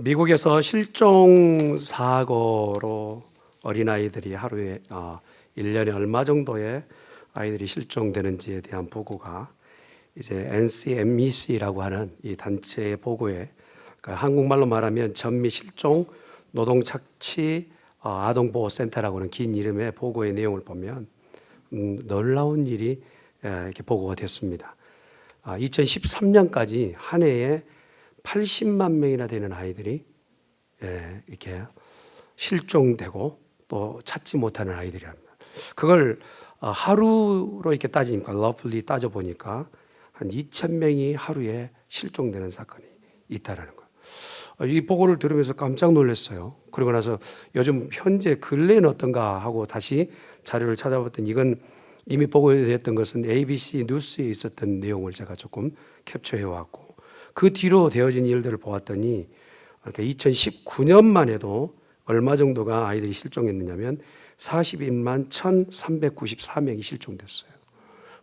미국에서 실종 사고로 어린아이들이 하루에 1년에 얼마 정도의 아이들이 실종되는지에 대한 보고가 이제 NCMEC라고 하는 이 단체의 보고에, 그러니까 한국말로 말하면 전미 실종 노동 착취 아동보호센터라고 하는 긴 이름의 보고의 내용을 보면 놀라운 일이 이렇게 보고가 됐습니다. 2013년까지 한 해에 80만 명이나 되는 아이들이 이렇게 실종되고 또 찾지 못하는 아이들이랍니다. 그걸 하루로 이렇게 따지니까, 러플리 따져보니까 한 2,000명이 하루에 실종되는 사건이 있다라는 거예요. 이 보고를 들으면서 깜짝 놀랐어요. 그리고 나서 요즘 현재 근래는 어떤가 하고 다시 자료를 찾아봤더니 이건 이미 보고됐던 것은 ABC 뉴스에 있었던 내용을 제가 조금 캡처해 왔고, 그 뒤로 되어진 일들을 보았더니, 그러니까 2019년만 해도 얼마 정도가 아이들이 실종했느냐면 41만 1,394명이 실종됐어요.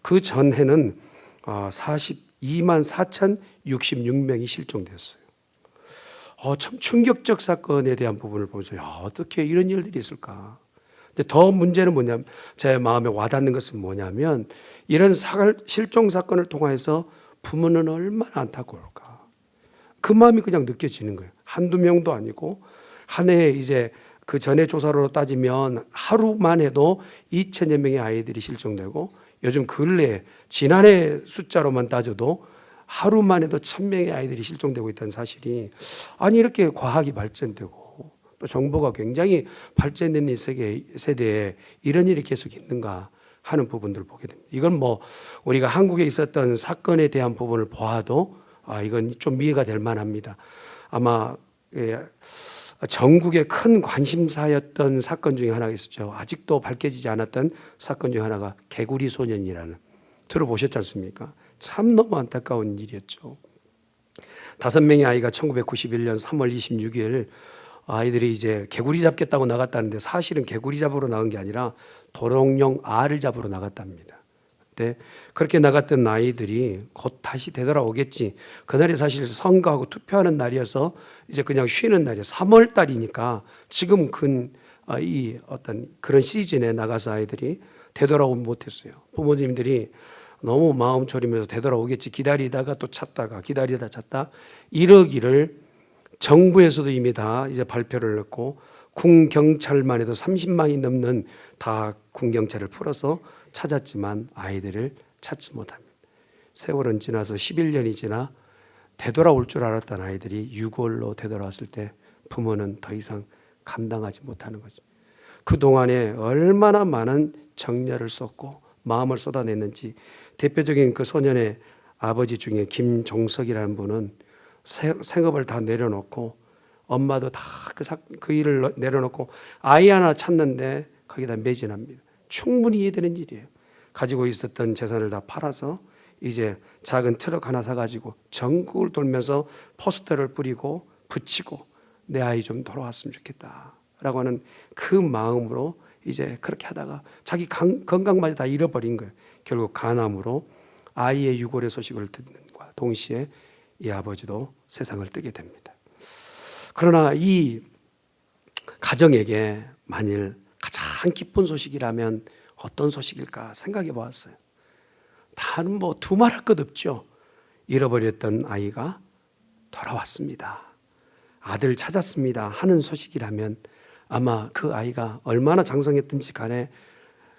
그 전해는 42만 4,066명이 실종됐어요. 참 충격적 사건에 대한 부분을 보면서 어떻게 이런 일들이 있을까. 근데 더 문제는 뭐냐면, 제 마음에 와닿는 것은 뭐냐면, 이런 실종 사건을 통해서 부모는 얼마나 안타까울까. 그 마음이 그냥 느껴지는 거예요. 한두 명도 아니고, 한 해에 이제 그 전에 조사로 따지면 하루만 해도 2,000여 명의 아이들이 실종되고, 요즘 근래 지난해 숫자로만 따져도 하루만 해도 1,000명의 아이들이 실종되고 있다는 사실이, 아니 이렇게 과학이 발전되고 또 정보가 굉장히 발전된 이 세대에 이런 일이 계속 있는가 하는 부분들을 보게 됩니다. 이건 뭐 우리가 한국에 있었던 사건에 대한 부분을 보아도 이건 좀 이해가 될 만합니다. 아마 전국의 큰 관심사였던 사건 중에 하나가 있었죠. 아직도 밝혀지지 않았던 사건 중에 하나가 개구리 소년이라는, 들어보셨지 않습니까? 참 너무 안타까운 일이었죠. 5명의 아이가 1991년 3월 26일 아이들이 이제 개구리 잡겠다고 나갔다는데, 사실은 개구리 잡으러 나간 게 아니라 도롱뇽 알을 잡으러 나갔답니다. 근데 그렇게 나갔던 아이들이 곧 다시 되돌아오겠지. 그날이 사실 선거하고 투표하는 날이어서 이제 그냥 쉬는 날이에요. 3월 달이니까 지금 이 어떤 그런 시즌에 나가서 아이들이 되돌아오지 못했어요. 부모님들이 너무 마음 졸이면서 되돌아오겠지 기다리다가 또 찾다가 기다리다 찾다 이러기를, 정부에서도 이미 다 이제 발표를 했고, 군경찰만 해도 30만이 넘는 다 군경찰을 풀어서 찾았지만 아이들을 찾지 못합니다. 세월은 지나서 11년이 지나 되돌아올 줄 알았던 아이들이 6월로 되돌아왔을 때 부모는 더 이상 감당하지 못하는 거죠. 그동안에 얼마나 많은 정열을 쏟고 마음을 쏟아냈는지. 대표적인 그 소년의 아버지 중에 김종석이라는 분은 생업을 다 내려놓고, 엄마도 다 그 일을 내려놓고 아이 하나 찾는데 거기다 매진합니다. 충분히 이해되는 일이에요. 가지고 있었던 재산을 다 팔아서 이제 작은 트럭 하나 사가지고 전국을 돌면서 포스터를 뿌리고 붙이고, 내 아이 좀 돌아왔으면 좋겠다 라고 하는 그 마음으로 이제 그렇게 하다가 자기 건강마저 다 잃어버린 거예요. 결국 간암으로 아이의 유골의 소식을 듣는과 동시에 이 아버지도 세상을 뜨게 됩니다. 그러나 이 가정에게 만일 가장 기쁜 소식이라면 어떤 소식일까 생각해 보았어요. 다른 뭐 두말할 것 없죠. 잃어버렸던 아이가 돌아왔습니다, 아들 찾았습니다 하는 소식이라면 아마 그 아이가 얼마나 장성했든지 간에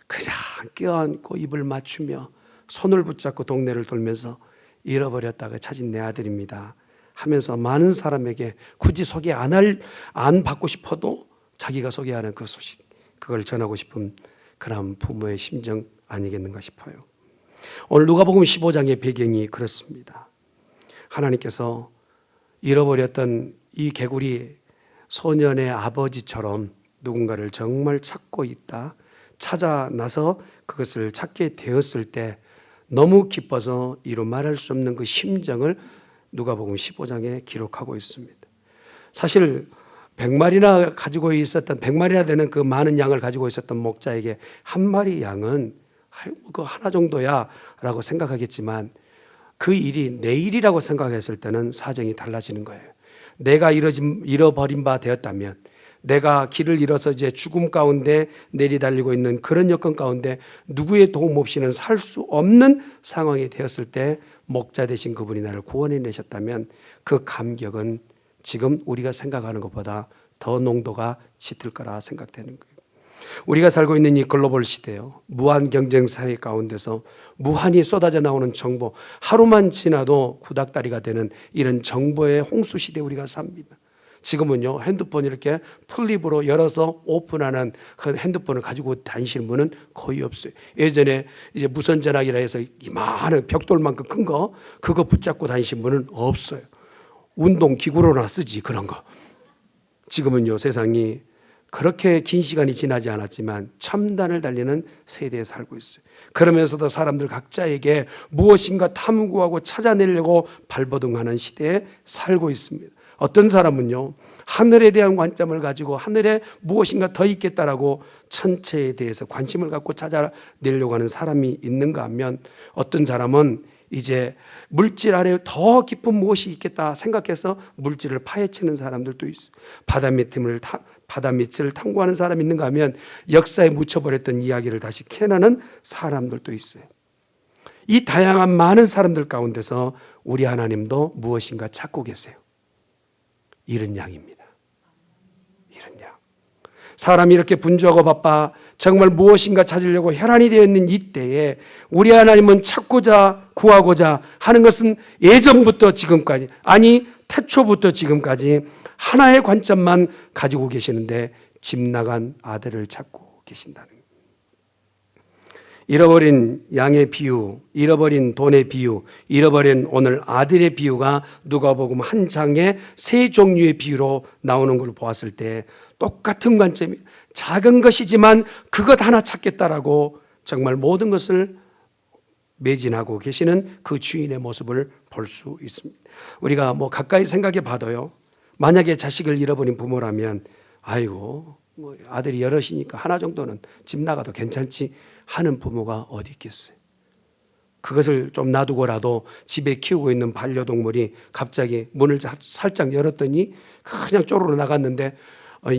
그냥 껴안고 입을 맞추며 손을 붙잡고 동네를 돌면서 잃어버렸다가 찾은 내 아들입니다 하면서 많은 사람에게 굳이 소개 안 받고 싶어도 자기가 소개하는 그 소식, 그걸 전하고 싶은 그런 부모의 심정 아니겠는가 싶어요. 오늘 누가복음 15장의 배경이 그렇습니다. 하나님께서 잃어버렸던 이 개구리 소년의 아버지처럼 누군가를 정말 찾고 있다, 찾아 나서 그것을 찾게 되었을 때 너무 기뻐서 이루 말할 수 없는 그 심정을 누가복음 15장에 기록하고 있습니다. 사실 100마리나 되는 그 많은 양을 가지고 있었던 목자에게 한 마리 양은 그 하나 정도야 라고 생각하겠지만, 그 일이 내 일이라고 생각했을 때는 사정이 달라지는 거예요. 내가 잃어버린 바 되었다면, 내가 길을 잃어서 이제 죽음 가운데 내리달리고 있는 그런 여건 가운데 누구의 도움 없이는 살 수 없는 상황이 되었을 때 목자 되신 그분이 나를 구원해 내셨다면 그 감격은 지금 우리가 생각하는 것보다 더 농도가 짙을 거라 생각되는 거예요. 우리가 살고 있는 이 글로벌 시대요, 무한 경쟁 사회 가운데서 무한히 쏟아져 나오는 정보, 하루만 지나도 구닥다리가 되는 이런 정보의 홍수 시대에 우리가 삽니다. 지금은요, 핸드폰 이렇게 풀립으로 열어서 오픈하는 그 핸드폰을 가지고 다니시는 분은 거의 없어요. 예전에 이제 무선 전화기라 해서 이만한 벽돌만큼 큰 거, 그거 붙잡고 다니신 분은 없어요. 운동 기구로나 쓰지 그런 거. 지금은요, 세상이 그렇게 긴 시간이 지나지 않았지만 첨단을 달리는 세대에 살고 있어요. 그러면서도 사람들 각자에게 무엇인가 탐구하고 찾아내려고 발버둥하는 시대에 살고 있습니다. 어떤 사람은요, 하늘에 대한 관점을 가지고 하늘에 무엇인가 더 있겠다라고 천체에 대해서 관심을 갖고 찾아내려고 하는 사람이 있는가 하면, 어떤 사람은 이제 물질 아래 더 깊은 무엇이 있겠다 생각해서 물질을 파헤치는 사람들도 있어요. 바다 밑을 탐구하는 사람이 있는가 하면 역사에 묻혀버렸던 이야기를 다시 캐내는 사람들도 있어요. 이 다양한 많은 사람들 가운데서 우리 하나님도 무엇인가 찾고 계세요. 이른 양입니다. 이른 양. 사람이 이렇게 분주하고 바빠 정말 무엇인가 찾으려고 혈안이 되어 있는 이때에 우리 하나님은 찾고자 구하고자 하는 것은 예전부터 지금까지, 아니 태초부터 지금까지 하나의 관점만 가지고 계시는데, 집 나간 아들을 찾고 계신다는 거예요. 잃어버린 양의 비유, 잃어버린 돈의 비유, 잃어버린 오늘 아들의 비유가 누가복음 한 장에 세 종류의 비유로 나오는 걸 보았을 때 똑같은 관점이, 작은 것이지만 그것 하나 찾겠다라고 정말 모든 것을 매진하고 계시는 그 주인의 모습을 볼 수 있습니다. 우리가 뭐 가까이 생각해 봐도요, 만약에 자식을 잃어버린 부모라면 아이고 뭐 아들이 여럿이니까 하나 정도는 집 나가도 괜찮지 하는 부모가 어디 있겠어요. 그것을 좀 놔두고라도 집에 키우고 있는 반려동물이 갑자기 문을 살짝 열었더니 그냥 쪼르르 나갔는데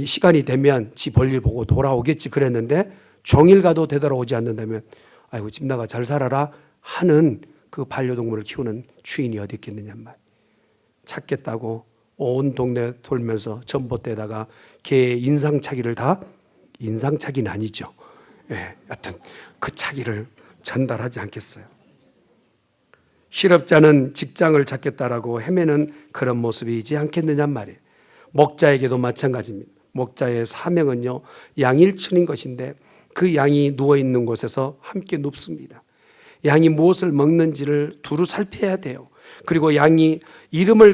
시간이 되면 지 볼일 보고 돌아오겠지 그랬는데 종일 가도 되돌아오지 않는다면 아이고 집 나가 잘 살아라 하는 그 반려동물을 키우는 주인이 어디 있겠느냐 말. 찾겠다고 온 동네 돌면서 전봇대에다가 개의 인상착의를 다, 인상착의는 아니죠. 예, 여튼 그 차기를 전달하지 않겠어요. 실업자는 직장을 찾겠다라고 헤매는 그런 모습이지 않겠느냐 말이에요. 목자에게도 마찬가지입니다. 목자의 사명은요, 양일천인 것인데 그 양이 누워있는 곳에서 함께 눕습니다. 양이 무엇을 먹는지를 두루 살펴야 돼요. 그리고 양이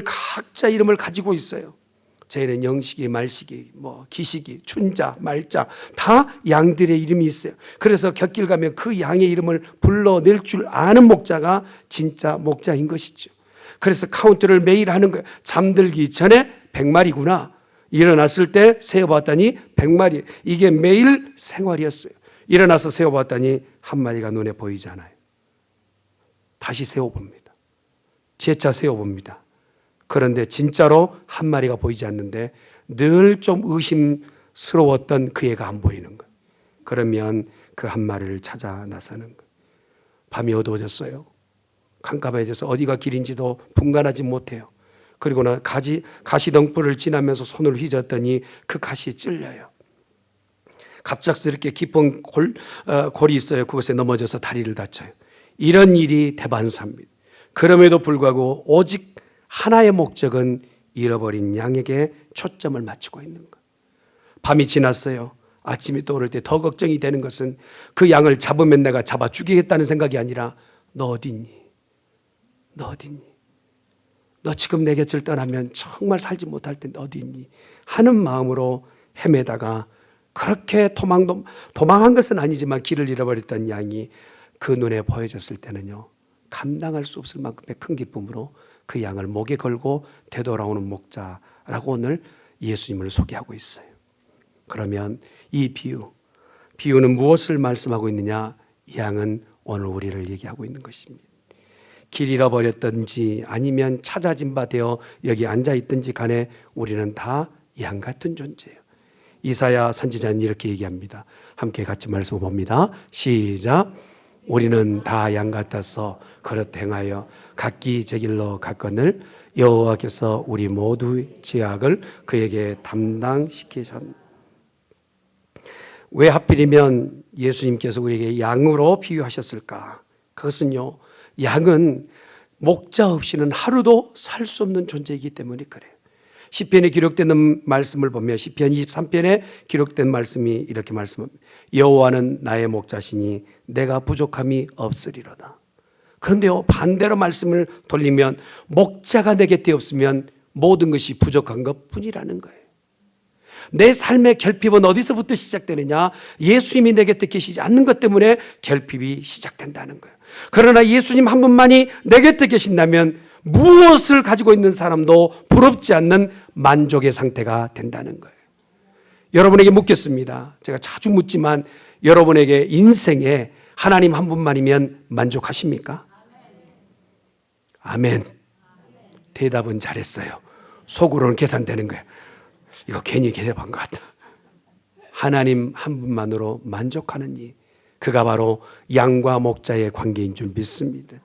각자 이름을 가지고 있어요. 저희는 영식이, 말식이, 기식이, 춘자, 말자 다 양들의 이름이 있어요. 그래서 곁길 가면 그 양의 이름을 불러낼 줄 아는 목자가 진짜 목자인 것이죠. 그래서 카운트를 매일 하는 거예요. 잠들기 전에 100마리구나. 일어났을 때 세어봤더니 100마리. 이게 매일 생활이었어요. 일어나서 세어봤더니 한 마리가 눈에 보이지 않아요. 다시 세어봅니다. 재차 세어봅니다. 그런데 진짜로 한 마리가 보이지 않는데 늘 좀 의심스러웠던 그 애가 안 보이는 거예요. 그러면 그 한 마리를 찾아 나서는 거예요. 밤이 어두워졌어요. 깜깜해져서 어디가 길인지도 분간하지 못해요. 그리고 가시덩불을 지나면서 손을 휘젓더니 그 가시에 찔려요. 갑작스럽게 깊은 골이 있어요. 그것에 넘어져서 다리를 다쳐요. 이런 일이 대반사입니다. 그럼에도 불구하고 오직 하나의 목적은 잃어버린 양에게 초점을 맞추고 있는 것. 밤이 지났어요. 아침이 떠오를 때 더 걱정이 되는 것은 그 양을 잡으면 내가 잡아 죽이겠다는 생각이 아니라 너 어디 있니? 너 어디 있니? 너 지금 내 곁을 떠나면 정말 살지 못할 텐데 어디 있니? 하는 마음으로 헤매다가 그렇게 도망한 것은 아니지만 길을 잃어버렸던 양이 그 눈에 보여졌을 때는요, 감당할 수 없을 만큼의 큰 기쁨으로 그 양을 목에 걸고 되돌아오는 목자라고 오늘 예수님을 소개하고 있어요. 그러면 이 비유는 무엇을 말씀하고 있느냐? 이 양은 오늘 우리를 얘기하고 있는 것입니다. 길 잃어버렸든지 아니면 찾아진 바 되어 여기 앉아있든지 간에 우리는 다 양 같은 존재예요. 이사야 선지자는 이렇게 얘기합니다. 함께 같이 말씀 봅니다. 시작. 우리는 다 양 같아서 그릇 행하여 각기 제 길로 갔거늘 여호와께서 우리 모두의 죄악을 그에게 담당시키셨다. 왜 하필이면 예수님께서 우리에게 양으로 비유하셨을까? 그것은요, 양은 목자 없이는 하루도 살 수 없는 존재이기 때문에 그래요. 시편에 기록되는 말씀을 보면 시편 23편에 기록된 말씀이 이렇게 말씀합니다. 여호와는 나의 목자시니 내가 부족함이 없으리로다. 그런데요, 반대로 말씀을 돌리면 목자가 내 곁에 없으면 모든 것이 부족한 것뿐이라는 거예요. 내 삶의 결핍은 어디서부터 시작되느냐? 예수님이 내 곁에 계시지 않는 것 때문에 결핍이 시작된다는 거예요. 그러나 예수님 한 분만이 내 곁에 계신다면 무엇을 가지고 있는 사람도 부럽지 않는 만족의 상태가 된다는 거예요. 여러분에게 묻겠습니다. 제가 자주 묻지만 여러분에게 인생에 하나님 한 분만이면 만족하십니까? 아멘. 대답은 잘했어요. 속으로는 계산되는 거예요. 이거 괜히 계획한 것 같다. 하나님 한 분만으로 만족하느니 그가 바로 양과 목자의 관계인 줄 믿습니다.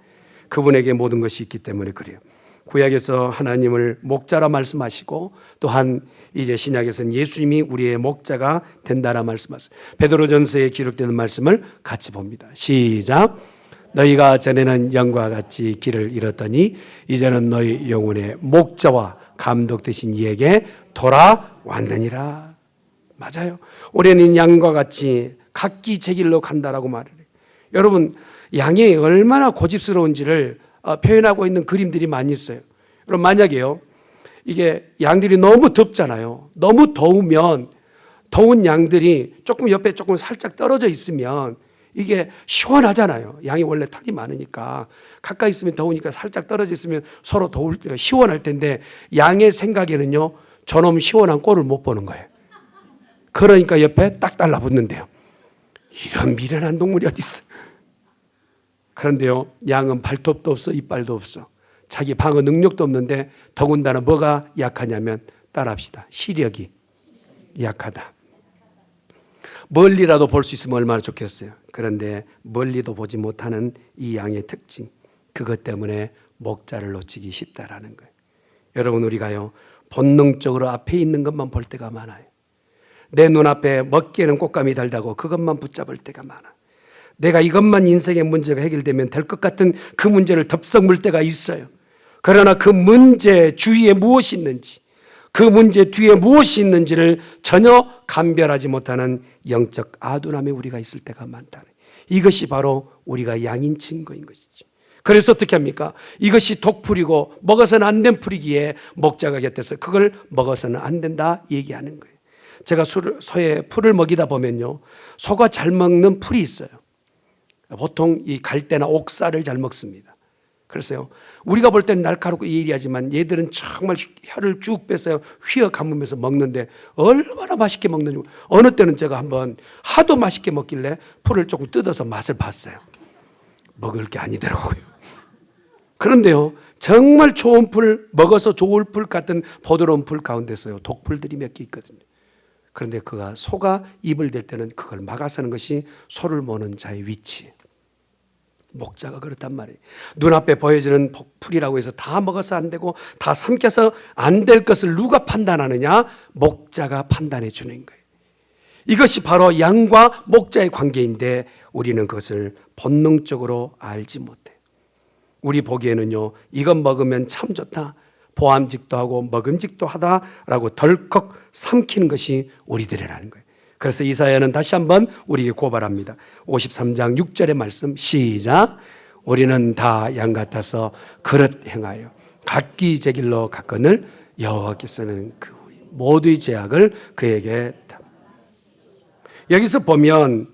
그분에게 모든 것이 있기 때문에 그래요. 구약에서 하나님을 목자라 말씀하시고 또한 이제 신약에서는 예수님이 우리의 목자가 된다라 말씀하셨어요. 베드로전서에 기록되는 말씀을 같이 봅니다. 시작. 너희가 전에는 영과 같이 길을 잃었더니 이제는 너희 영혼의 목자와 감독 되신 이에게 돌아왔느니라. 맞아요. 올해는 양과 같이 각기 제 길로 간다라고 말을 해요. 여러분, 양이 얼마나 고집스러운지를 표현하고 있는 그림들이 많이 있어요. 여러분, 만약에요, 이게 양들이 너무 덥잖아요. 너무 더우면 더운 양들이 조금 옆에 조금 살짝 떨어져 있으면 이게 시원하잖아요. 양이 원래 털이 많으니까 가까이 있으면 더우니까 살짝 떨어져 있으면 서로 시원할 텐데 양의 생각에는요, 저놈 시원한 꼴을 못 보는 거예요. 그러니까 옆에 딱 달라붙는데요. 이런 미련한 동물이 어디 있어? 그런데요, 양은 발톱도 없어, 이빨도 없어. 자기 방어 능력도 없는데 더군다나 뭐가 약하냐면 따라합시다. 시력이 약하다. 멀리라도 볼 수 있으면 얼마나 좋겠어요. 그런데 멀리도 보지 못하는 이 양의 특징, 그것 때문에 목자를 놓치기 쉽다라는 거예요. 여러분, 우리가요, 본능적으로 앞에 있는 것만 볼 때가 많아요. 내 눈앞에 먹기에는 꽃감이 달다고 그것만 붙잡을 때가 많아. 내가 이것만 인생의 문제가 해결되면 될 것 같은 그 문제를 덥석 물 때가 있어요. 그러나 그 문제 주위에 무엇이 있는지, 그 문제 뒤에 무엇이 있는지를 전혀 감별하지 못하는 영적 아둔함에 우리가 있을 때가 많다는, 이것이 바로 우리가 양인 증거인 것이죠. 그래서 어떻게 합니까? 이것이 독풀이고 먹어서는 안 된 풀이기에 목자가 곁에서 그걸 먹어서는 안 된다 얘기하는 거예요. 제가 소에 풀을 먹이다 보면요, 소가 잘 먹는 풀이 있어요. 보통 이 갈대나 옥살을 잘 먹습니다. 그래서요, 우리가 볼 때는 날카롭고 예리하지만 얘들은 정말 혀를 쭉 빼서 휘어 감으면서 먹는데 얼마나 맛있게 먹는지. 어느 때는 제가 한번 하도 맛있게 먹길래 풀을 조금 뜯어서 맛을 봤어요. 먹을 게 아니더라고요. 그런데요, 정말 좋은 풀, 먹어서 좋을 풀 같은 부드러운 풀 가운데서요, 독풀들이 몇 개 있거든요. 그런데 소가 입을 댈 때는 그걸 막아서는 것이 소를 모는 자의 위치. 목자가 그렇단 말이에요. 눈앞에 보여지는 풀이라고 해서 다 먹어서 안 되고 다 삼켜서 안 될 것을 누가 판단하느냐? 목자가 판단해 주는 거예요. 이것이 바로 양과 목자의 관계인데 우리는 그것을 본능적으로 알지 못해요. 우리 보기에는요, 이것 먹으면 참 좋다, 보암직도 하고 먹음직도 하다라고 덜컥 삼키는 것이 우리들이라는 거예요. 그래서 이사야는 다시 한번 우리에게 고발합니다. 53장 6절의 말씀 시작. 우리는 다 양 같아서 그릇 행하여 각기 제 길로 갔거늘 여호와께서는 그 모두의 죄악을 그에게. 여기서 보면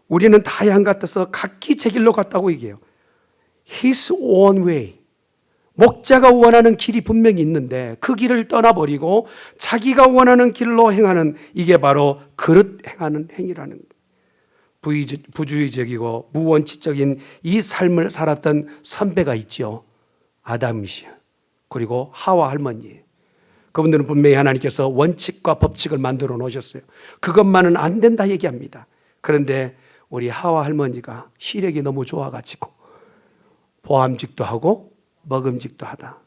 우리는 다 양 같아서 각기 제 길로 갔다고 얘기해요. His own way. 목자가 원하는 길이 분명히 있는데 그 길을 떠나버리고 자기가 원하는 길로 행하는, 이게 바로 그릇 행하는 행위라는 거예요. 부주의적이고 무원칙적인 이 삶을 살았던 선배가 있죠. 아담이시요. 그리고 하와 할머니. 그분들은 분명히 하나님께서 원칙과 법칙을 만들어 놓으셨어요. 그것만은 안 된다 얘기합니다. 그런데 우리 하와 할머니가 시력이 너무 좋아가지고 보암직도 하고 먹음직도 하다.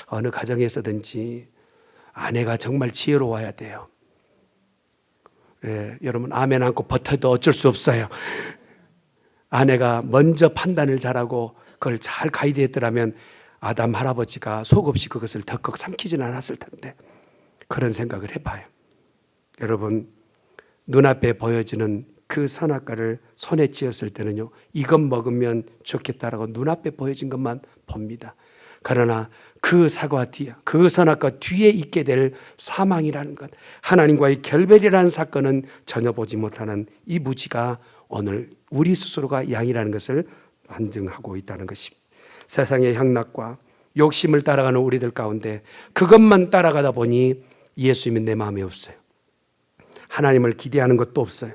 어느 가정에서든지 아내가 정말 지혜로워야 돼요. 예, 여러분 아멘 않고 버텨도 어쩔 수 없어요. 아내가 먼저 판단을 잘하고 그걸 잘 가이드했더라면 아담 할아버지가 속없이 그것을 덜컥 삼키지는 않았을 텐데, 그런 생각을 해봐요. 여러분 눈앞에 보여지는 그 선악과를 손에 쥐었을 때는요, 이것 먹으면 좋겠다라고 눈앞에 보여진 것만 봅니다. 그러나 그 사과 뒤에, 그 선악과 뒤에 있게 될 사망이라는 것, 하나님과의 결별이라는 사건은 전혀 보지 못하는 이 무지가 오늘 우리 스스로가 양이라는 것을 반증하고 있다는 것입니다. 세상의 향락과 욕심을 따라가는 우리들 가운데 그것만 따라가다 보니 예수님이 내 마음에 없어요. 하나님을 기대하는 것도 없어요.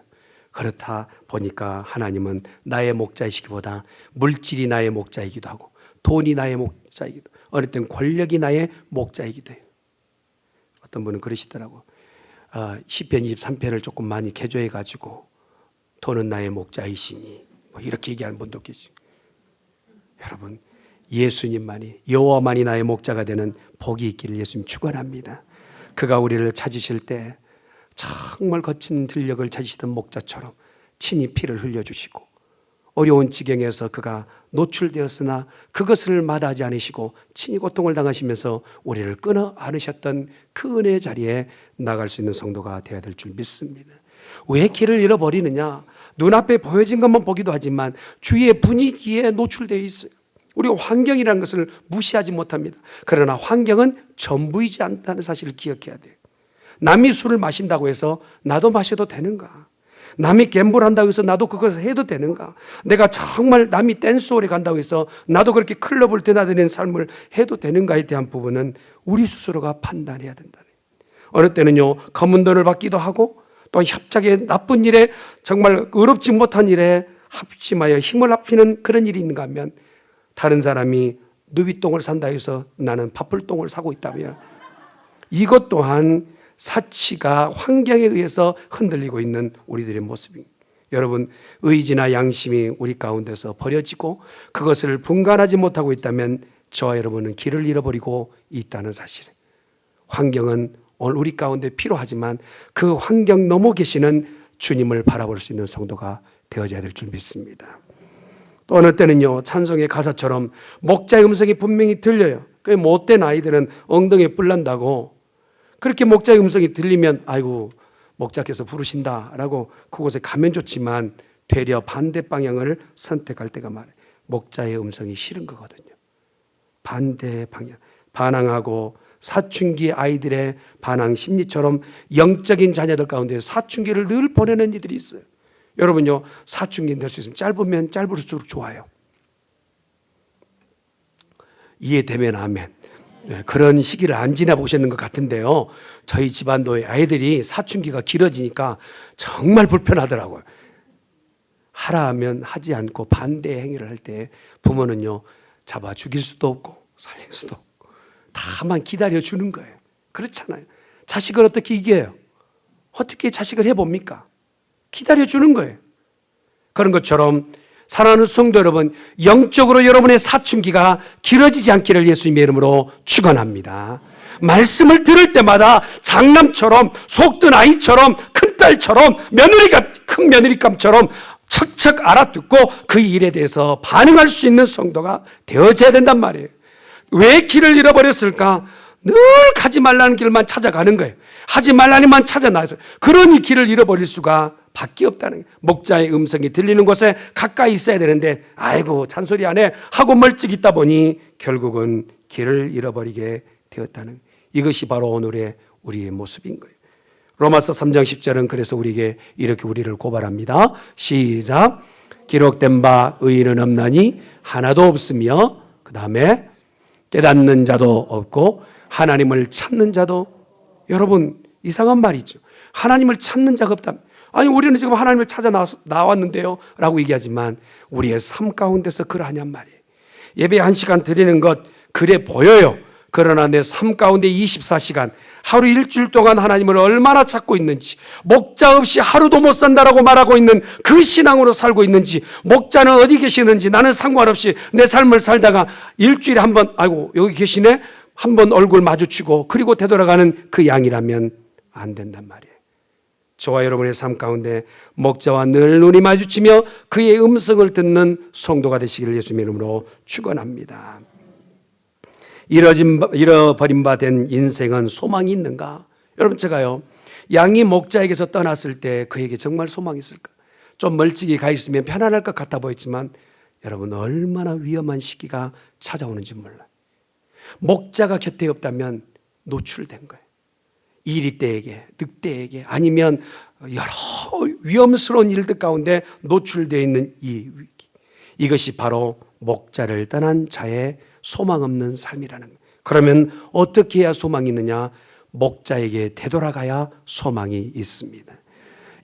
그렇다 보니까 하나님은 나의 목자이시기보다 물질이 나의 목자이기도 하고 돈이 나의 목자이기도, 어릴 땐 권력이 나의 목자이기도 해요. 어떤 분은 그러시더라고. 시편 23편을 조금 많이 개조해 가지고 돈은 나의 목자이시니 뭐 이렇게 얘기하는 분도 계시고. 여러분 예수님만이, 여호와만이 나의 목자가 되는 복이 있기를 예수님 축원합니다. 그가 우리를 찾으실 때 정말 거친 들력을 찾으시던 목자처럼 친히 피를 흘려주시고, 어려운 지경에서 그가 노출되었으나 그것을 마다하지 않으시고 친히 고통을 당하시면서 우리를 끊어 안으셨던 그 은혜의 자리에 나갈 수 있는 성도가 되어야 될 줄 믿습니다. 왜 길을 잃어버리느냐? 눈앞에 보여진 것만 보기도 하지만 주위의 분위기에 노출되어 있어요. 우리가 환경이라는 것을 무시하지 못합니다. 그러나 환경은 전부이지 않다는 사실을 기억해야 돼요. 남이 술을 마신다고 해서 나도 마셔도 되는가? 남이 갬블한다고 해서 나도 그것을 해도 되는가? 내가 정말 남이 댄스홀에 간다고 해서 나도 그렇게 클럽을 드나드는 삶을 해도 되는가에 대한 부분은 우리 스스로가 판단해야 된다. 어느 때는요, 검은 돈을 받기도 하고 또 협작의 나쁜 일에, 정말 의롭지 못한 일에 합심하여 힘을 합히는 그런 일이 있는가 하면, 다른 사람이 누비똥을 산다 해서 나는 파풀똥을 사고 있다면 이것 또한 사치가 환경에 의해서 흔들리고 있는 우리들의 모습입니다. 여러분 의지나 양심이 우리 가운데서 버려지고 그것을 분간하지 못하고 있다면 저와 여러분은 길을 잃어버리고 있다는 사실. 환경은 오늘 우리 가운데 필요하지만 그 환경 넘어 계시는 주님을 바라볼 수 있는 성도가 되어져야 될 줄 믿습니다. 또 어느 때는요, 찬송의 가사처럼 목자의 음성이 분명히 들려요. 그 못된 아이들은 엉덩이에 뿔 난다고, 그렇게 목자의 음성이 들리면 아이고 목자께서 부르신다라고 그곳에 가면 좋지만 되려 반대 방향을 선택할 때가 많아요. 목자의 음성이 싫은 거거든요. 반대 방향, 반항하고 사춘기 아이들의 반항 심리처럼 영적인 자녀들 가운데 사춘기를 늘 보내는 이들이 있어요. 여러분요, 사춘기 될 수 있으면 짧으면 짧을수록 좋아요. 이해되면 아멘. 네, 그런 시기를 안 지나보셨는 것 같은데요, 저희 집안도 아이들이 사춘기가 길어지니까 정말 불편하더라고요. 하라 하면 하지 않고 반대 행위를 할 때 부모는요, 잡아 죽일 수도 없고 살릴 수도 없고 다만 기다려주는 거예요. 그렇잖아요. 자식을 어떻게 이겨요? 어떻게 자식을 해봅니까? 기다려주는 거예요. 그런 것처럼 사랑하는 성도 여러분, 영적으로 여러분의 사춘기가 길어지지 않기를 예수님의 이름으로 축원합니다. 말씀을 들을 때마다 장남처럼, 속든 아이처럼, 큰딸처럼, 큰 며느리감처럼 척척 알아듣고 그 일에 대해서 반응할 수 있는 성도가 되어져야 된단 말이에요. 왜 길을 잃어버렸을까? 늘 가지 말라는 길만 찾아가는 거예요. 하지 말라는 길만 찾아나서, 그러니 길을 잃어버릴 수가 밖에 없다는 거예요. 목자의 음성이 들리는 곳에 가까이 있어야 되는데 아이고 잔소리 안 해 하고 멀찍 있다 보니 결국은 길을 잃어버리게 되었다는 거예요. 이것이 바로 오늘의 우리의 모습인 거예요. 로마서 3장 10절은 그래서 우리에게 이렇게 우리를 고발합니다. 시작. 기록된 바 의인은 없나니 하나도 없으며, 그 다음에 깨닫는 자도 없고 하나님을 찾는 자도. 여러분 이상한 말이죠. 하나님을 찾는 자가 없다. 아니 우리는 지금 하나님을 찾아 나왔는데요 라고 얘기하지만 우리의 삶 가운데서 그러하냔 말이에요. 예배 1시간 드리는 것 그래 보여요. 그러나 내 삶 가운데 24시간 하루 일주일 동안 하나님을 얼마나 찾고 있는지, 목자 없이 하루도 못 산다라고 말하고 있는 그 신앙으로 살고 있는지, 목자는 어디 계시는지 나는 상관없이 내 삶을 살다가 일주일에 한 번 아이고 여기 계시네 한 번 얼굴 마주치고 그리고 되돌아가는 그 양이라면 안 된단 말이에요. 저와 여러분의 삶 가운데 목자와 늘 눈이 마주치며 그의 음성을 듣는 성도가 되시기를 예수님의 이름으로 축원합니다. 잃어버린 바 된 인생은 소망이 있는가? 여러분 제가요 양이 목자에게서 떠났을 때 그에게 정말 소망이 있을까? 좀 멀찍이 가 있으면 편안할 것 같아 보였지만 여러분 얼마나 위험한 시기가 찾아오는지 몰라요. 목자가 곁에 없다면 노출된 거예요. 이리떼에게, 늑대에게 아니면 여러 위험스러운 일들 가운데 노출되어 있는 이 위기, 이것이 바로 목자를 떠난 자의 소망 없는 삶이라는 거예요. 그러면 어떻게 해야 소망이 있느냐? 목자에게 되돌아가야 소망이 있습니다.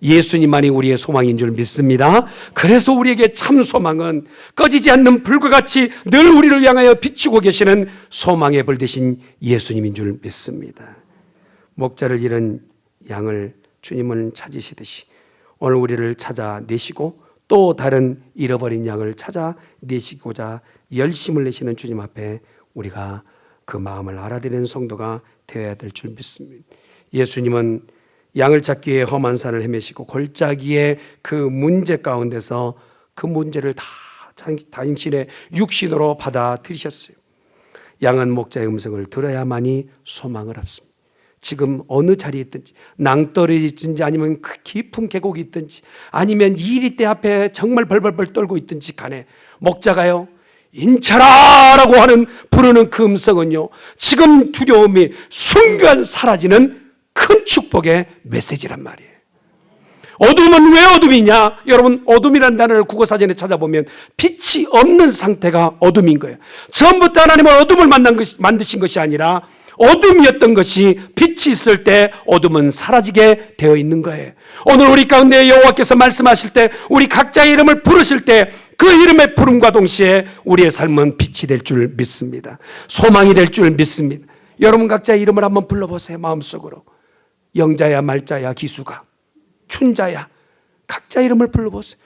예수님만이 우리의 소망인 줄 믿습니다. 그래서 우리에게 참 소망은 꺼지지 않는 불과 같이 늘 우리를 향하여 비추고 계시는 소망의 불 되신 예수님인 줄 믿습니다. 목자를 잃은 양을 주님은 찾으시듯이 오늘 우리를 찾아내시고 또 다른 잃어버린 양을 찾아내시고자 열심을 내시는 주님 앞에 우리가 그 마음을 알아들이는 성도가 되어야 될 줄 믿습니다. 예수님은 양을 찾기 위해 험한 산을 헤매시고 골짜기의 그 문제 가운데서 그 문제를 다 당신의 육신으로 받아들이셨어요. 양은 목자의 음성을 들어야만이 소망을 얻습니다. 지금 어느 자리에 있든지 낭떠러지 있든지 아니면 그 깊은 계곡이 있든지 아니면 이리떼 앞에 정말 벌벌벌 떨고 있든지 간에 목자가요 인차라라고 하는 부르는 그 음성은요 지금 두려움이 순간 사라지는 큰 축복의 메시지란 말이에요. 어둠은 왜 어둠이냐? 여러분 어둠이라는 단어를 국어사전에 찾아보면 빛이 없는 상태가 어둠인 거예요. 처음부터 하나님은 어둠을 만드신 것이 아니라 어둠이었던 것이 빛이 있을 때 어둠은 사라지게 되어 있는 거예요. 오늘 우리 가운데 여호와께서 말씀하실 때 우리 각자의 이름을 부르실 때 그 이름의 부름과 동시에 우리의 삶은 빛이 될 줄 믿습니다. 소망이 될 줄 믿습니다. 여러분 각자의 이름을 한번 불러보세요. 마음속으로. 영자야 말자야 기수가 춘자야 각자 이름을 불러보세요.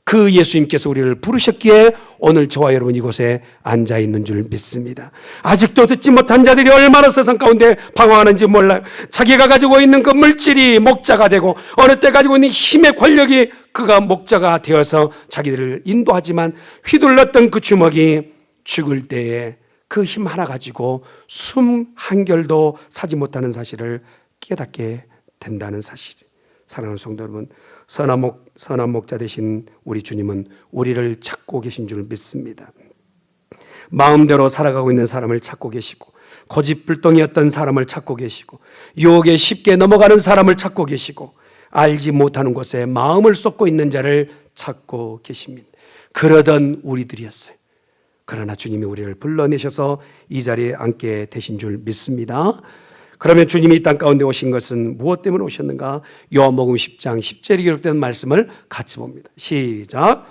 그 예수님께서 우리를 부르셨기에 오늘 저와 여러분 이곳에 앉아있는 줄 믿습니다. 아직도 듣지 못한 자들이 얼마나 세상 가운데 방황하는지 몰라요. 자기가 가지고 있는 그 물질이 목자가 되고 어느 때 가지고 있는 힘의 권력이 그가 목자가 되어서 자기들을 인도하지만 휘둘렀던 그 주먹이 죽을 때에 그 힘 하나 가지고 숨 한 결도 사지 못하는 사실을 깨닫게 된다는 사실. 사랑하는 성도 여러분, 선한 목자 되신 우리 주님은 우리를 찾고 계신 줄 믿습니다. 마음대로 살아가고 있는 사람을 찾고 계시고 고집불통이었던 사람을 찾고 계시고 유혹에 쉽게 넘어가는 사람을 찾고 계시고 알지 못하는 곳에 마음을 쏟고 있는 자를 찾고 계십니다. 그러던 우리들이었어요. 그러나 주님이 우리를 불러내셔서 이 자리에 앉게 되신 줄 믿습니다. 그러면 주님이 이 땅 가운데 오신 것은 무엇 때문에 오셨는가? 요한복음 10장 10절에 기록된 말씀을 같이 봅니다. 시작.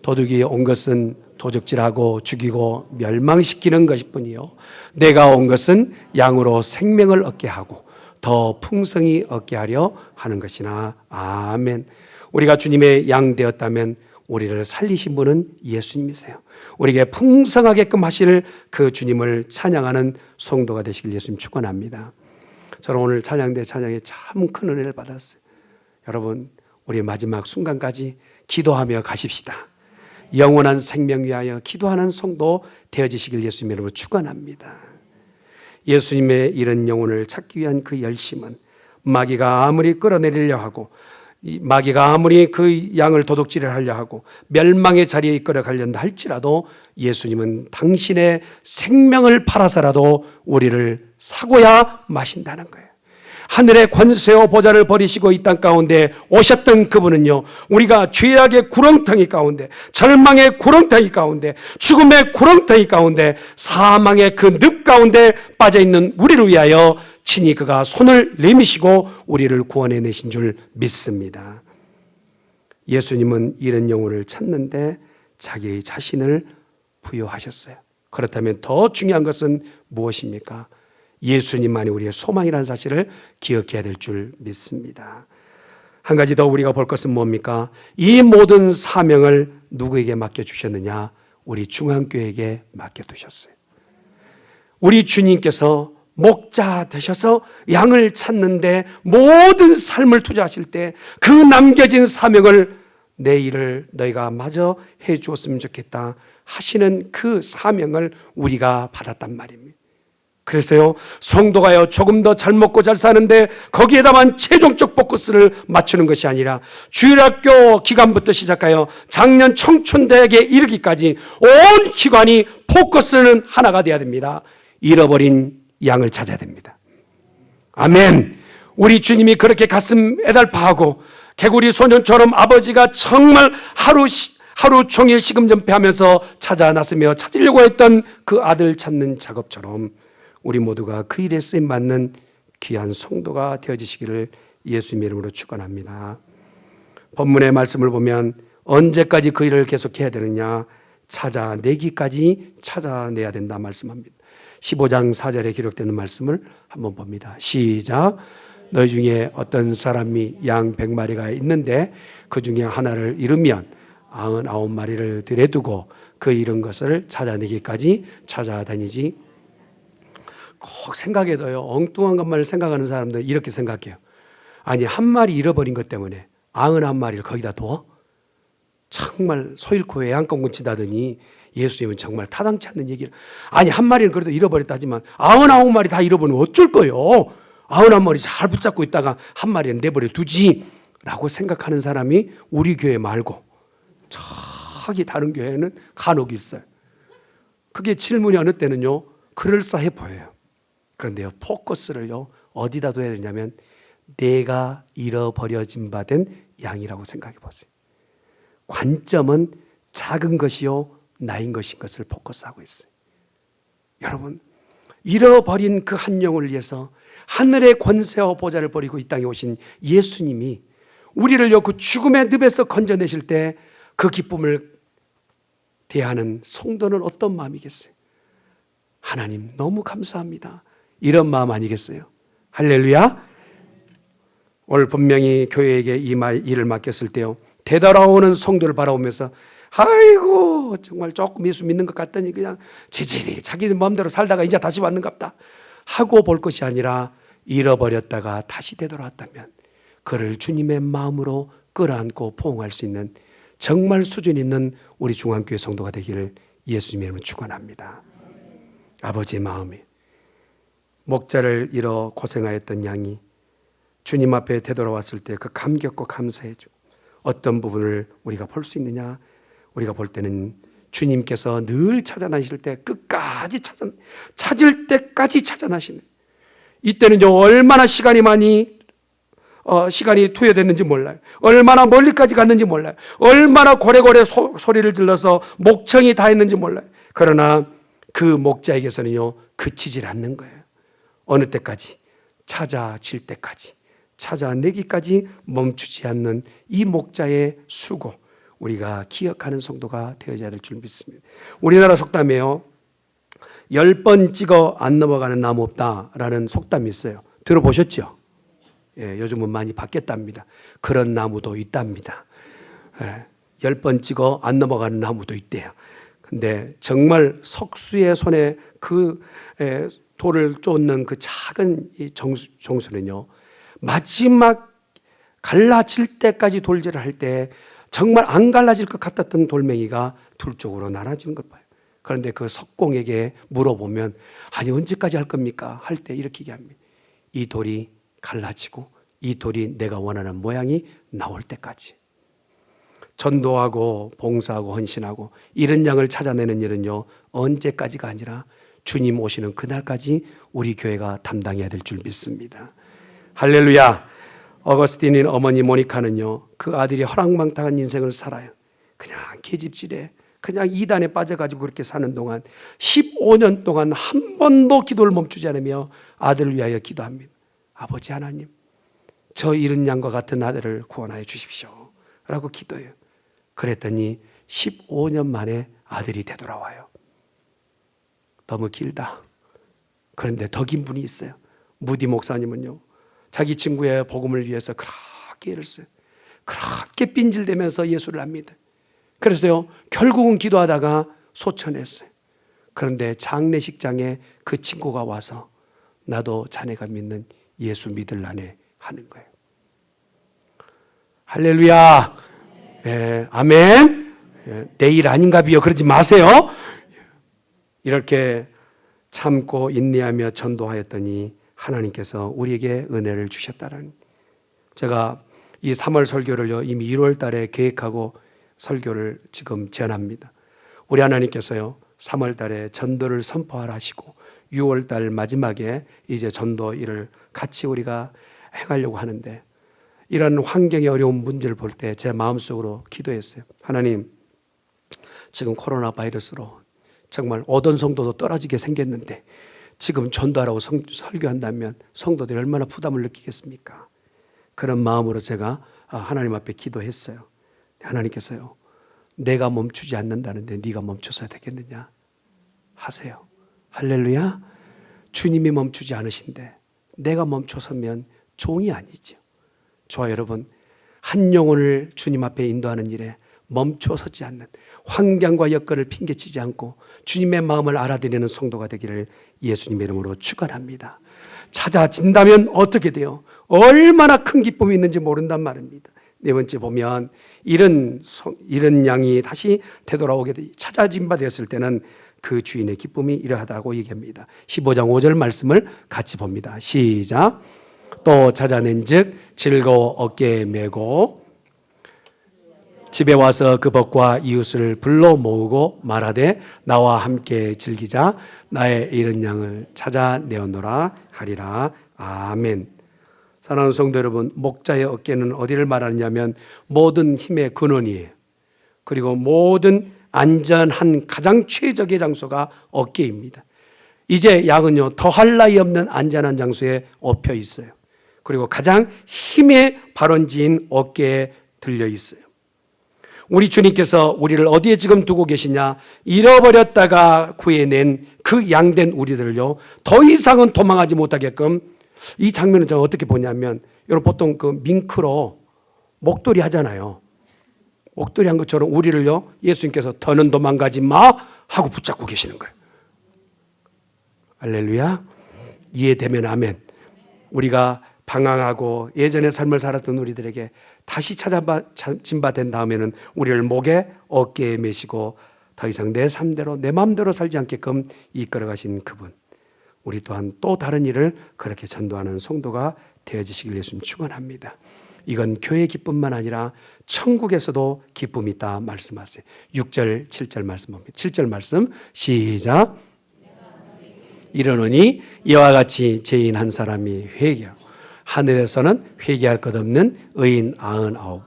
도둑이 온 것은 도적질하고 죽이고 멸망시키는 것뿐이요 내가 온 것은 양으로 생명을 얻게 하고 더 풍성히 얻게 하려 하는 것이나. 아멘. 우리가 주님의 양 되었다면 우리를 살리신 분은 예수님이세요. 우리에게 풍성하게끔 하실 그 주님을 찬양하는 성도가 되시길 예수님 축원합니다. 저는 오늘 찬양대 찬양에 참 큰 은혜를 받았어요. 여러분 우리 마지막 순간까지 기도하며 가십시다. 영원한 생명 위하여 기도하는 성도 되어지시길 예수님 이름으로 축원합니다. 예수님의 잃은 영혼을 찾기 위한 그 열심은 마귀가 아무리 끌어내리려 하고 마귀가 아무리 그 양을 도둑질을 하려 하고 멸망의 자리에 이끌어가려 할지라도 예수님은 당신의 생명을 팔아서라도 우리를 사고야 마신다는 거예요. 하늘의 권세와 보좌를 버리시고 이 땅 가운데 오셨던 그분은요 우리가 죄악의 구렁텅이 가운데 절망의 구렁텅이 가운데 죽음의 구렁텅이 가운데 사망의 그 늪 가운데 빠져있는 우리를 위하여 친히 그가 손을 내미시고 우리를 구원해내신 줄 믿습니다. 예수님은 잃은 영혼을 찾는데 자기 자신을 부여하셨어요. 그렇다면 더 중요한 것은 무엇입니까? 예수님만이 우리의 소망이라는 사실을 기억해야 될 줄 믿습니다. 한 가지 더 우리가 볼 것은 뭡니까? 이 모든 사명을 누구에게 맡겨주셨느냐? 우리 중앙교회에게 맡겨두셨어요. 우리 주님께서 목자 되셔서 양을 찾는데 모든 삶을 투자하실 때 그 남겨진 사명을 내 일을 너희가 마저 해 주었으면 좋겠다 하시는 그 사명을 우리가 받았단 말입니다. 그래서요, 성도가요 조금 더 잘 먹고 잘 사는데 거기에다만 최종적 포커스를 맞추는 것이 아니라 주일학교 기간부터 시작하여 작년 청춘대학에 이르기까지 온 기관이 포커스는 하나가 되어야 됩니다. 잃어버린 양을 찾아야 됩니다. 아멘. 우리 주님이 그렇게 가슴 애달파하고 개구리 소년처럼 아버지가 정말 하루 종일 시금전폐하면서 찾아 나서며 찾으려고 했던 그 아들 찾는 작업처럼 우리 모두가 그 일에 쓰임받는 귀한 성도가 되어지시기를 예수님의 이름으로 축원합니다. 본문의 말씀을 보면 언제까지 그 일을 계속해야 되느냐? 찾아내기까지 찾아내야 된다 말씀합니다. 15장 4절에 기록되는 말씀을 한번 봅니다. 시작. 너희 중에 어떤 사람이 양 100마리가 있는데 그 중에 하나를 잃으면 99마리를 들에 두고 그 잃은 것을 찾아내기까지 찾아다니지. 꼭 생각해도요, 엉뚱한 것만 생각하는 사람들은 이렇게 생각해요. 아니, 한 마리 잃어버린 것 때문에 99마리를 거기다 둬? 정말 소 잃고 외양간군 치다더니 예수님은 정말 타당치 않는 얘기를. 아니, 한 마리는 그래도 잃어버렸다지만 99마리 다 잃어버리면 어쩔 거예요? 99마리 잘 붙잡고 있다가 한 마리는 내버려 두지 라고 생각하는 사람이 우리 교회 말고 저기 다른 교회는 간혹 있어요. 그게 질문이 어느 때는요 그럴싸해 보여요. 그런데요, 포커스를요 어디다 둬야 되냐면 내가 잃어버려진 바 된 양이라고 생각해 보세요. 관점은 작은 것이요 나인 것인 것을 포커스하고 있어요. 여러분, 잃어버린 그 한 영을 위해서 하늘의 권세와 보좌를 버리고 이 땅에 오신 예수님이 우리를요 그 죽음의 늪에서 건져내실 때 그 기쁨을 대하는 성도는 어떤 마음이겠어요? 하나님 너무 감사합니다, 이런 마음 아니겠어요? 할렐루야. 오늘 분명히 교회에게 이 일을 맡겼을 때요 되돌아오는 성도를 바라보면서 아이고 정말 조금 예수 믿는 것 같더니 그냥 지질이 자기 마음대로 살다가 이제 다시 왔는갑다 하고 볼 것이 아니라 잃어버렸다가 다시 되돌아왔다면 그를 주님의 마음으로 끌어안고 포옹할 수 있는 정말 수준 있는 우리 중앙교회 성도가 되기를 예수님의 이름으로 축원합니다. 아버지의 마음이 목자를 잃어 고생하였던 양이 주님 앞에 되돌아왔을 때 그 감격과 감사해죠. 어떤 부분을 우리가 볼 수 있느냐? 우리가 볼 때는 주님께서 늘 찾아나실 때 끝까지 찾을 때까지 찾아나시는, 이때는요 얼마나 시간이 투여됐는지 몰라요. 얼마나 멀리까지 갔는지 몰라요. 얼마나 고래고래 소리를 질러서 목청이 다 했는지 몰라요. 그러나 그 목자에게서는요 그치질 않는 거예요. 어느 때까지? 찾아질 때까지, 찾아내기까지 멈추지 않는 이 목자의 수고, 우리가 기억하는 성도가 되어야 될 줄 믿습니다. 우리나라 속담에요 10번 찍어 안 넘어가는 나무 없다라는 속담이 있어요. 들어보셨죠? 예, 요즘은 많이 바뀌었답니다. 그런 나무도 있답니다. 10번 찍어 안 넘어가는 나무도 있대요. 근데 정말 석수의 손에 그 돌을 쫓는 그 작은 정수는요 마지막 갈라질 때까지 돌질을 할 때 정말 안 갈라질 것 같았던 돌멩이가 둘 쪽으로 나눠지는 걸 봐요. 그런데 그 석공에게 물어보면 아니 언제까지 할 겁니까? 할 때 이렇게 얘기합니다. 이 돌이 갈라지고 이 돌이 내가 원하는 모양이 나올 때까지. 전도하고 봉사하고 헌신하고 이런 양을 찾아내는 일은요 언제까지가 아니라 주님 오시는 그날까지 우리 교회가 담당해야 될 줄 믿습니다. 할렐루야. 어거스틴인 어머니 모니카는요 그 아들이 허랑방탕한 인생을 살아요. 그냥 계집질에 그냥 이단에 빠져가지고 그렇게 사는 동안 15년 동안 한 번도 기도를 멈추지 않으며 아들을 위하여 기도합니다. 아버지 하나님, 저 잃은 양과 같은 아들을 구원하여 주십시오 라고 기도해요. 그랬더니 15년 만에 아들이 되돌아와요. 너무 길다. 그런데 더 긴 분이 있어요. 무디 목사님은요, 자기 친구의 복음을 위해서 그렇게 애를 써요. 그렇게 삔질대면서 예수를 압니다. 그래서요, 결국은 기도하다가 소천했어요. 그런데 장례식장에 그 친구가 와서 나도 자네가 믿는 예수 믿을라네 하는 거예요. 할렐루야. 예, 아멘. 예, 내일 아닌가 비요. 그러지 마세요. 이렇게 참고 인내하며 전도하였더니 하나님께서 우리에게 은혜를 주셨다는. 제가 이 3월 설교를요, 이미 1월 달에 계획하고 설교를 지금 제안합니다. 우리 하나님께서요, 3월 달에 전도를 선포하라 하시고 6월 달 마지막에 이제 전도 일을 같이 우리가 행하려고 하는데, 이런 환경의 어려운 문제를 볼 때 제 마음속으로 기도했어요. 하나님, 지금 코로나 바이러스로 정말 오던 성도도 떨어지게 생겼는데 지금 전도하라고 설교한다면 성도들이 얼마나 부담을 느끼겠습니까? 그런 마음으로 제가 하나님 앞에 기도했어요. 하나님께서요, 내가 멈추지 않는다는데 네가 멈춰서야 되겠느냐 하세요. 할렐루야. 주님이 멈추지 않으신데 내가 멈춰서면 종이 아니죠. 저와 여러분, 한 영혼을 주님 앞에 인도하는 일에 멈춰서지 않는, 환경과 여건을 핑계치지 않고 주님의 마음을 알아들이는 성도가 되기를 예수님의 이름으로 축원합니다. 찾아진다면 어떻게 돼요? 얼마나 큰 기쁨이 있는지 모른단 말입니다. 네 번째 보면, 이런 양이 다시 되돌아오게 찾아진 바 되었을 때는 그 주인의 기쁨이 이러하다고 얘기합니다. 15장 5절 말씀을 같이 봅니다. 시작. 또 찾아낸 즉 즐거워 어깨에 메고 집에 와서 그 벗과 이웃을 불러 모으고 말하되 나와 함께 즐기자. 나의 잃은 양을 찾아내었노라 하리라. 아멘. 사랑하는 성도 여러분, 목자의 어깨는 어디를 말하느냐면 모든 힘의 근원이에요. 그리고 모든 안전한 가장 최적의 장소가 어깨입니다. 이제 양은요, 더할 나위 없는 안전한 장소에 엎여 있어요. 그리고 가장 힘의 발원지인 어깨에 들려 있어요. 우리 주님께서 우리를 어디에 지금 두고 계시냐? 잃어버렸다가 구해낸 그 양된 우리들을요, 더 이상은 도망하지 못하게끔. 이 장면을 제가 어떻게 보냐면, 여러분 보통 그 밍크로 목도리 하잖아요. 목도리 한 것처럼 우리를요, 예수님께서 더는 도망가지 마 하고 붙잡고 계시는 거예요. 할렐루야. 이해되면 아멘. 우리가 방황하고 예전의 삶을 살았던 우리들에게 다시 찾아진 바 된 다음에는 우리를 목에 어깨에 메시고 더 이상 내 삶대로 내 마음대로 살지 않게끔 이끌어 가신 그분, 우리 또한 또 다른 일을 그렇게 전도하는 성도가 되어지시길 예수님 축원합니다. 이건 교회 기쁨만 아니라 천국에서도 기쁨이 있다 말씀하세요. 6절 7절 말씀 봅니다. 7절 말씀 시작. 이르노니 이와 같이 죄인 한 사람이 회개하고 하늘에서는 회개할 것 없는 의인 99으로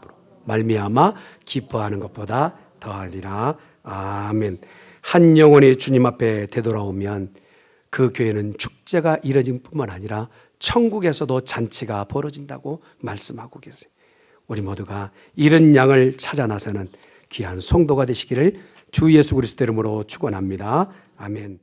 말미암아 기뻐하는 것보다 더하리라. 아멘. 한 영혼이 주님 앞에 되돌아오면 그 교회는 축제가 이뤄진 뿐만 아니라 천국에서도 잔치가 벌어진다고 말씀하고 계세요. 우리 모두가 잃은 양을 찾아 나서는 귀한 성도가 되시기를 주 예수 그리스도 이름으로 축원합니다. 아멘.